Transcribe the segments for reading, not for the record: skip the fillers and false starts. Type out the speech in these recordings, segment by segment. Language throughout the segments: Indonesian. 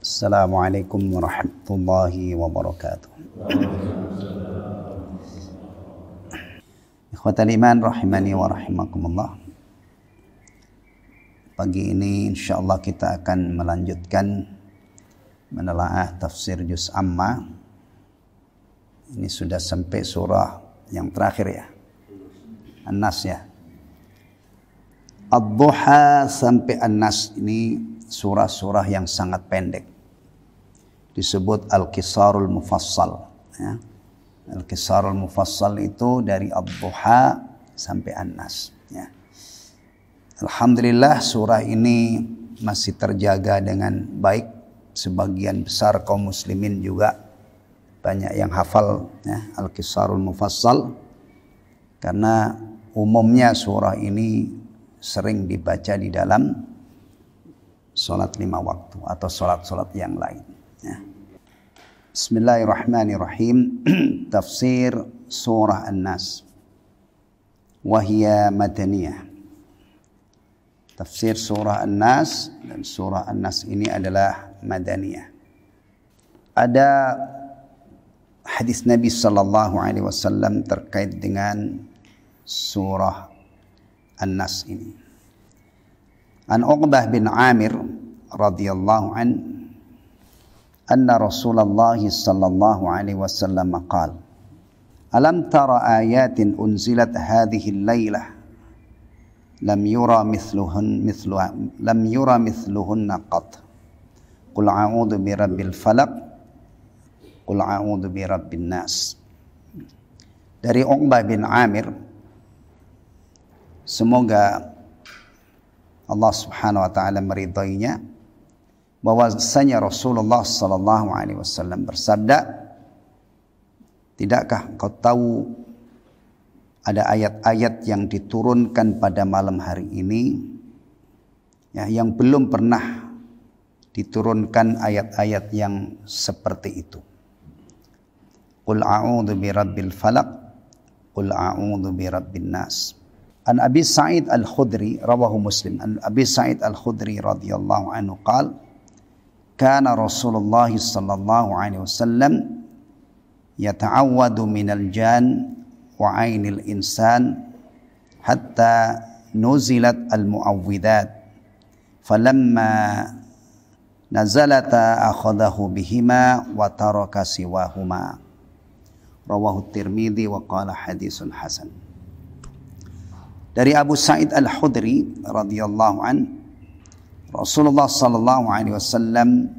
Assalamualaikum warahmatullahi wabarakatuh. Ikhwatal iman rahimani wa rahimakumullah. Pagi ini insyaallah kita akan melanjutkan menelaah tafsir juz amma. Ini sudah sampai surah yang terakhir ya, An-Nas ya. Ad-Duha sampai An-Nas ini surah-surah yang sangat pendek. Disebut Al-Qisarul Mufassal ya. Al-Qisarul Mufassal itu dari Ad-Duha sampai An-Nas ya. Alhamdulillah surah ini masih terjaga dengan baik. Sebagian besar kaum muslimin juga banyak yang hafal ya, Al-Qisarul Mufassal, karena umumnya surah ini sering dibaca di dalam sholat 5 waktu atau sholat-sholat yang lain ya. Bismillahirrahmanirrahim. Tafsir surah An-Nas wahia madaniyah. Tafsir surah An-Nas, dan surah An-Nas ini adalah madaniyah. Ada hadis Nabi sallallahu alaihi wasallam terkait dengan surah An-Nas ini. An Uqbah bin Amir radhiyallahu an anna Rasulullah sallallahu alaihi wasallam qala alam tara ayatin unzilat hadhihi al-lailah lam yura mithluhunna qat qul a'udzu birabbil falaq qul a'udzu birabbin nas. Dari Uqbah bin Amir, semoga Allah Subhanahu wa taala meridainya, bahwasanya Rasulullah sallallahu alaihi wasallam bersabda, tidakkah kau tahu ada ayat-ayat yang diturunkan pada malam hari ini ya, yang belum pernah diturunkan ayat-ayat yang seperti itu. Qul a'udzu birabbil falaq, qul a'udzu birabbin nas. An Abi Sa'id Al-Khudri rawahu Muslim. An Abi Sa'id Al-Khudri radhiyallahu anhu qala kana Rasulullah sallallahu alaihi wasallam yata'awwadu minal jan wa 'ainil insan hatta nuzilat al-mu'awwidat falamma nazalata akhadahu bihima wa taraka siwahuma. Rawahu Tirmidzi wa qala hadisun hasan. Dari Abu Sa'id Al-Khudri radhiyallahu an, Rasulullah sallallahu alaihi wasallam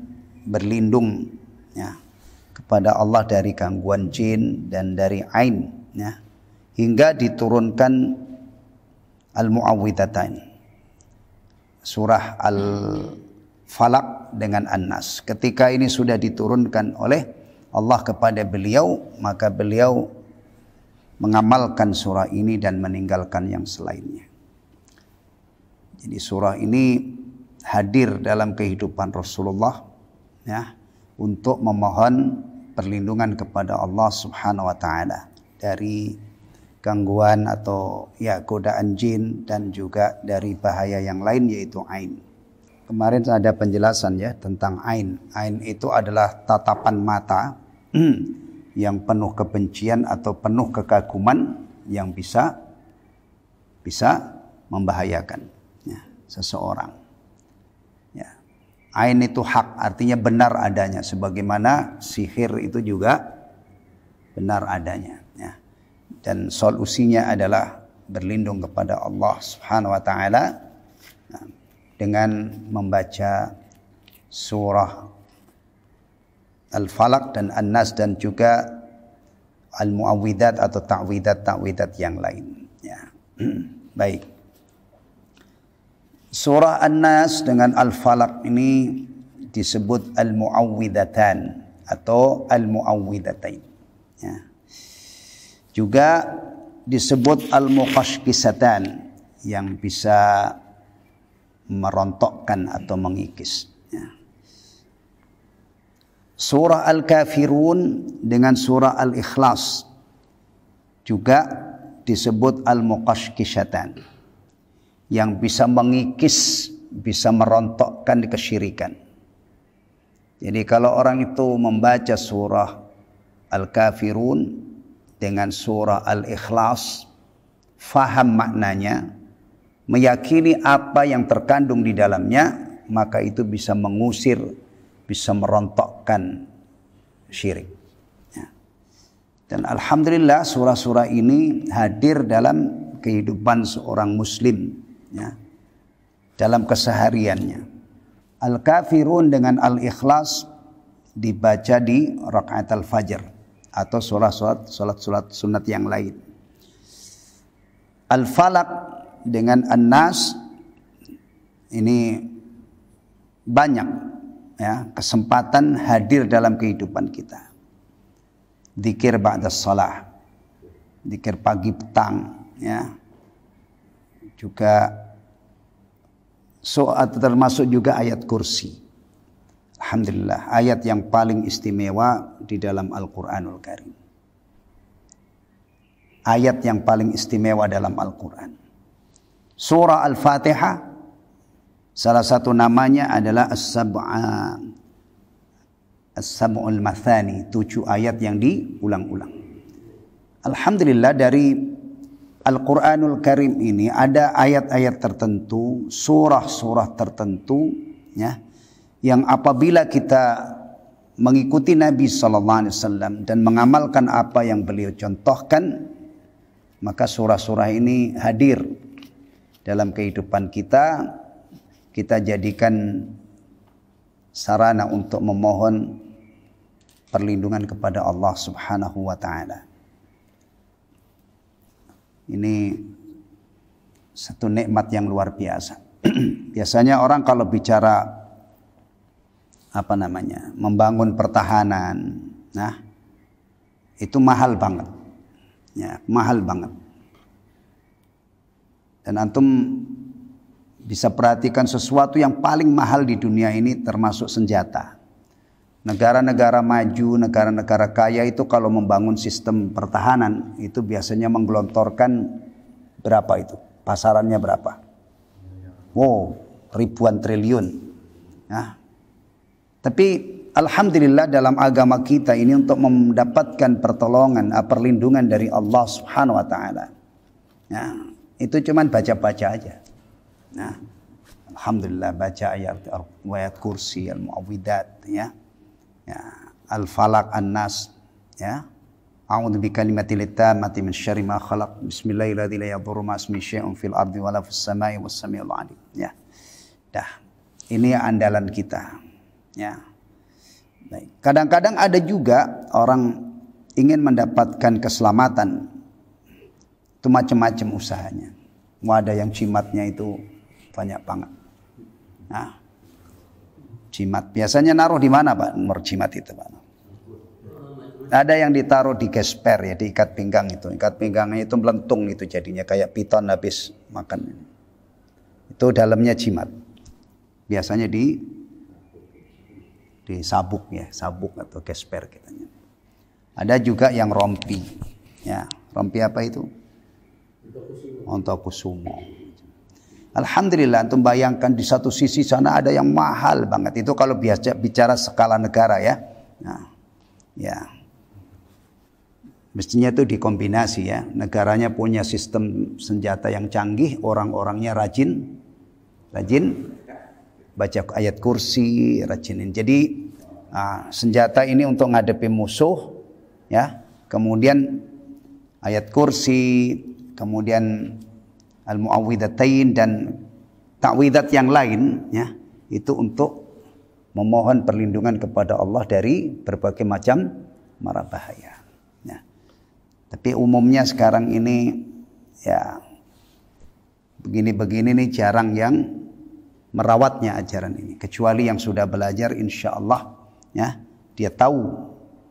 berlindung ya kepada Allah dari gangguan jin dan dari ain ya, hingga diturunkan Al-Mu'awwidhatain, surah Al-Falaq dengan An-Nas. Ketika ini sudah diturunkan oleh Allah kepada beliau, maka beliau mengamalkan surah ini dan meninggalkan yang selainnya. Jadi surah ini hadir dalam kehidupan Rasulullah ya, untuk memohon perlindungan kepada Allah Subhanahu wa taala dari gangguan atau ya godaan jin, dan juga dari bahaya yang lain yaitu ain. Kemarin ada penjelasan ya tentang ain. Ain itu adalah tatapan mata yang penuh kebencian atau penuh kekaguman yang bisa membahayakan ya, seseorang. Ya. Ain itu hak, artinya benar adanya, sebagaimana sihir itu juga benar adanya. Ya. Dan solusinya adalah berlindung kepada Allah Subhanahu wa taala dengan membaca surah Al-Falaq dan An-Nas, dan juga Al-Mu'awwidat atau ta'widat yang lain ya. Baik. Surah An-Nas dengan Al-Falaq ini disebut Al-Mu'awwidhatan atau Al-Mu'awwidhatain ya. Juga disebut Al-Muqashqisatan, yang bisa merontokkan atau mengikis ya. Surah Al-Kafirun dengan surah Al-Ikhlas juga disebut Al-Muqashqisatan, yang bisa mengikis, bisa merontokkan kesyirikan. Jadi kalau orang itu membaca surah Al-Kafirun dengan surah Al-Ikhlas, faham maknanya, meyakini apa yang terkandung di dalamnya, maka itu bisa mengusir, bisa merontokkan syirik. Ya. Dan alhamdulillah surah-surah ini hadir dalam kehidupan seorang muslim, ya, dalam kesehariannya. Al-Kafirun dengan Al-Ikhlas dibaca di rakaat al-fajr atau salat sunat yang lain. Al-Falaq dengan An-Nas ini banyak, ya, kesempatan hadir dalam kehidupan kita. Zikir ba'da shalah, zikir pagi petang, ya. Juga termasuk juga ayat kursi. Alhamdulillah, ayat yang paling istimewa di dalam Al-Quranul Karim. Ayat yang paling istimewa dalam Al-Quran. Surah Al-Fatihah, salah satu namanya adalah As-Sab'ul Mathani, 7 ayat yang diulang-ulang. Alhamdulillah, dari Al-Quranul Karim ini ada ayat-ayat tertentu, surah-surah tertentu, ya, yang apabila kita mengikuti Nabi SAW dan mengamalkan apa yang beliau contohkan, maka surah-surah ini hadir dalam kehidupan kita. Kita jadikan sarana untuk memohon perlindungan kepada Allah Subhanahu wa Ta'ala. Ini satu nikmat yang luar biasa. Biasanya orang kalau bicara membangun pertahanan, nah itu mahal banget, ya, mahal banget. Dan antum bisa perhatikan sesuatu yang paling mahal di dunia ini termasuk senjata. Negara-negara maju, negara-negara kaya itu kalau membangun sistem pertahanan itu biasanya menggelontorkan berapa itu? Pasarannya berapa? Wow, ribuan triliun. Nah, tapi alhamdulillah dalam agama kita ini untuk mendapatkan pertolongan, perlindungan dari Allah Subhanahu wa Ta'ala. Nah, itu cuman baca-baca aja. Nah, alhamdulillah baca ayat kursi, al-mu'awwidat, ya. Ya, Al-Falaq, An-Nas, ya. A'udzu bikalimatil tammati min syarri ma khalaq. Bismillahirrahmanirrahim. La yadurru ma ismihi syai'un fil ardi wala fis samai was samiul 'alim. Ya. Dah. Ini andalan kita. Ya. Baik. Kadang-kadang ada juga orang ingin mendapatkan keselamatan. Itu macam-macam usahanya. Mau ada yang jimatnya itu banyak banget. Nah, jimat biasanya naruh di mana, Pak? Nomor jimat itu, Pak. Ada yang ditaruh di gesper, ya, di ikat pinggang itu. Ikat pinggangnya itu melentung itu jadinya kayak piton habis makan. Itu dalamnya jimat. Biasanya di sabuk, ya, sabuk atau gesper katanya. Ada juga yang rompi. Ya, rompi apa itu? Ontokusumo. Alhamdulillah, antum bayangkan di satu sisi sana ada yang mahal banget. Itu kalau bicara skala negara, ya. Nah, ya. Mestinya itu dikombinasi, ya. Negaranya punya sistem senjata yang canggih, orang-orangnya rajin baca ayat kursi, rajinin. Jadi senjata ini untuk ngadepi musuh, ya. Kemudian ayat kursi, kemudian al-mu'awwidhatain dan ta'widhat yang lain, ya, itu untuk memohon perlindungan kepada Allah dari berbagai macam mara bahaya. Ya. Tapi umumnya sekarang ini, ya, begini-begini nih jarang yang merawatnya ajaran ini. Kecuali yang sudah belajar, insya Allah, ya, dia tahu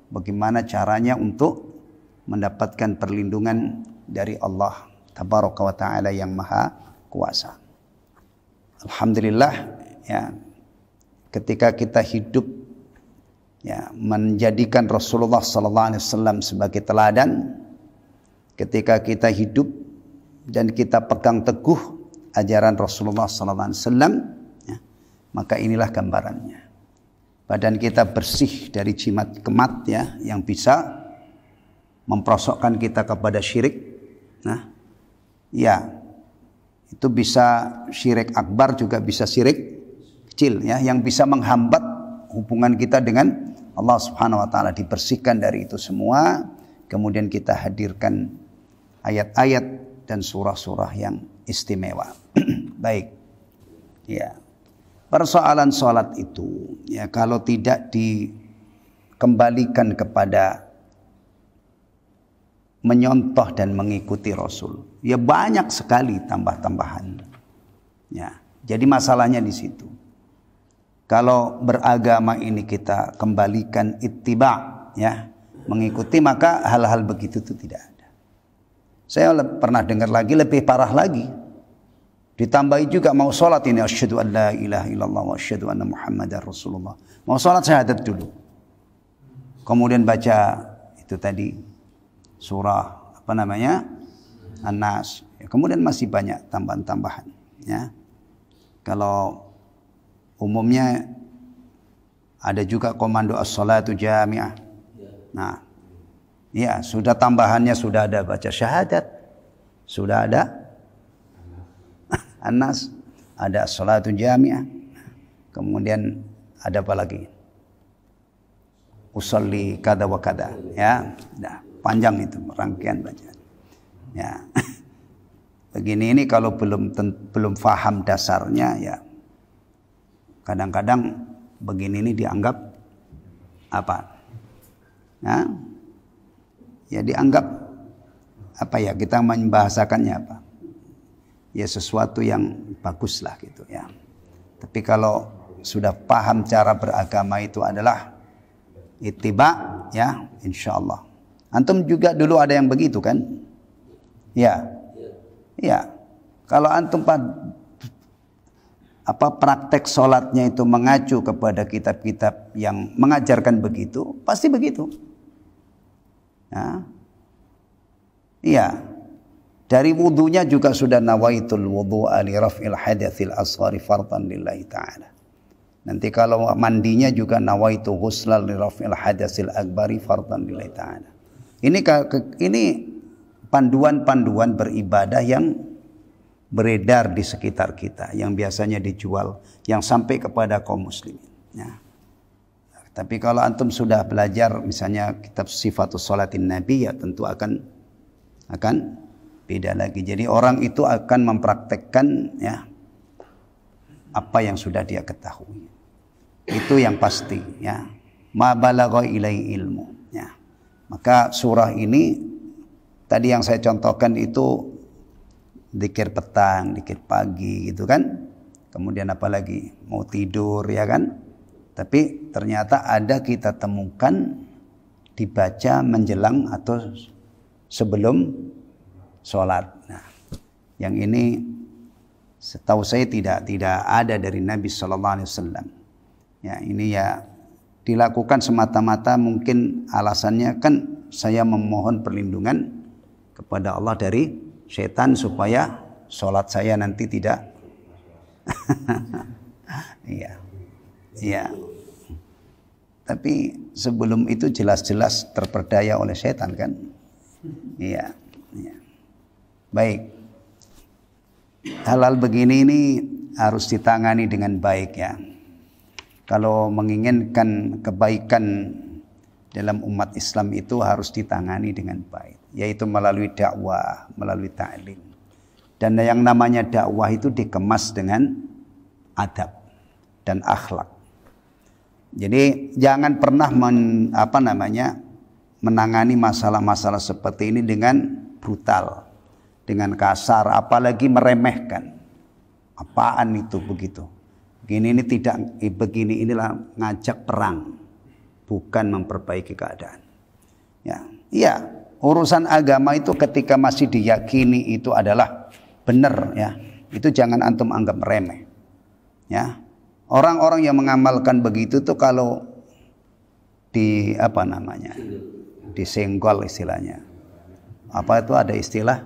bagaimana caranya untuk mendapatkan perlindungan dari Allah Tabaraka wa Ta'ala yang maha kuasa. Alhamdulillah, ya, ketika kita hidup, ya, menjadikan Rasulullah SAW sebagai teladan, ketika kita hidup dan kita pegang teguh ajaran Rasulullah SAW, ya, maka inilah gambarannya. badan kita bersih dari jimat kemat ya, yang bisa memperosokkan kita kepada syirik. Nah, ya, itu bisa syirik akbar, juga bisa syirik kecil ya, yang bisa menghambat hubungan kita dengan Allah Subhanahu wa taala. Dibersihkan dari itu semua, kemudian kita hadirkan ayat-ayat dan surah-surah yang istimewa. Baik. Ya. Persoalan salat itu ya, kalau tidak dikembalikan kepada menyontoh dan mengikuti Rasul, ya banyak sekali tambah-tambahan. Ya, jadi masalahnya di situ. Kalau beragama ini kita kembalikan ittiba, ya, mengikuti, maka hal-hal begitu itu tidak ada. Saya pernah dengar lagi, lebih parah lagi. Ditambahi juga mau sholat ini, asyhadu an la ilaha illallah wa asyhadu anna muhammadar rasulullah. Mau sholat syahadat dulu. Kemudian baca itu tadi surah apa namanya? An-Nas. Kemudian masih banyak tambahan-tambahan, ya. Kalau umumnya ada juga komando as-salatu jami'ah. Nah, ya, sudah tambahannya sudah ada baca syahadat, sudah ada An-Nas, ada as-salatu jami'ah. Kemudian ada apa lagi? Usolli kada wa kada, ya. Nah, panjang itu rangkaian bacaan. Ya. Begini ini kalau belum faham dasarnya, ya kadang-kadang begini ini dianggap apa? Nah, ya dianggap apa ya, kita membahasakannya apa? Ya sesuatu yang bagus lah gitu ya. Tapi kalau sudah paham cara beragama itu adalah ittiba, ya insya Allah. Antum juga dulu ada yang begitu kan? Ya, ya. Kalau antum praktek sholatnya itu mengacu kepada kitab-kitab yang mengajarkan begitu, pasti begitu. Ya. Iya. Dari wudunya juga sudah nawaitul wudu'a li raf'il hadatsil asghari fardhan lillahi ta'ala. Nanti kalau mandinya juga nawaitu ghuslan li raf'il hadatsil akbari fardhan lillahi ta'ala. Ini panduan-panduan beribadah yang beredar di sekitar kita, yang biasanya dijual, yang sampai kepada kaum muslimin. Ya. Tapi kalau antum sudah belajar misalnya kitab Sifatus Sholatin Nabi, ya tentu akan beda lagi. Jadi orang itu akan mempraktekkan ya apa yang sudah dia ketahui. Itu yang pasti ya. Ma balagha ilai ilmu ya. Maka surah ini tadi yang saya contohkan itu zikir petang, zikir pagi gitu kan. Kemudian apalagi mau tidur ya kan. Tapi ternyata ada kita temukan dibaca menjelang atau sebelum sholat. Nah, yang ini setahu saya tidak ada dari Nabi Sallallahu Alaihi Wasallam. Ya, ini ya dilakukan semata-mata mungkin alasannya kan saya memohon perlindungan kepada Allah dari setan supaya sholat saya nanti tidak. Iya, iya. Tapi sebelum itu jelas-jelas terperdaya oleh setan kan. Iya, iya. Baik. Hal-hal begini ini harus ditangani dengan baik ya. Kalau menginginkan kebaikan dalam umat Islam itu harus ditangani dengan baik, yaitu melalui dakwah, melalui ta'lim. Dan yang namanya dakwah itu dikemas dengan adab dan akhlak. Jadi jangan pernah menangani masalah-masalah seperti ini dengan brutal, dengan kasar, apalagi meremehkan. Apaan itu begitu? Begini inilah ngajak perang, bukan memperbaiki keadaan. Ya, iya, urusan agama itu ketika masih diyakini itu adalah benar ya, itu jangan antum anggap remeh. Ya. Orang-orang yang mengamalkan begitu tuh kalau disenggol istilahnya. Apa itu ada istilah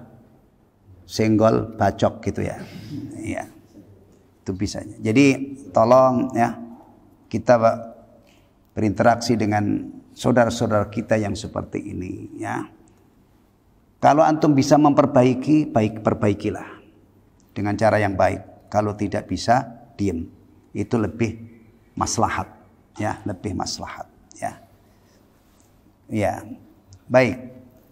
senggol bacok gitu ya. Iya. Itu bisanya. Jadi tolong ya kita berinteraksi dengan saudara-saudara kita yang seperti ini, ya. Kalau antum bisa memperbaiki, perbaikilah dengan cara yang baik. Kalau tidak bisa, diam. Itu lebih maslahat, ya, lebih maslahat, ya. Ya. Baik.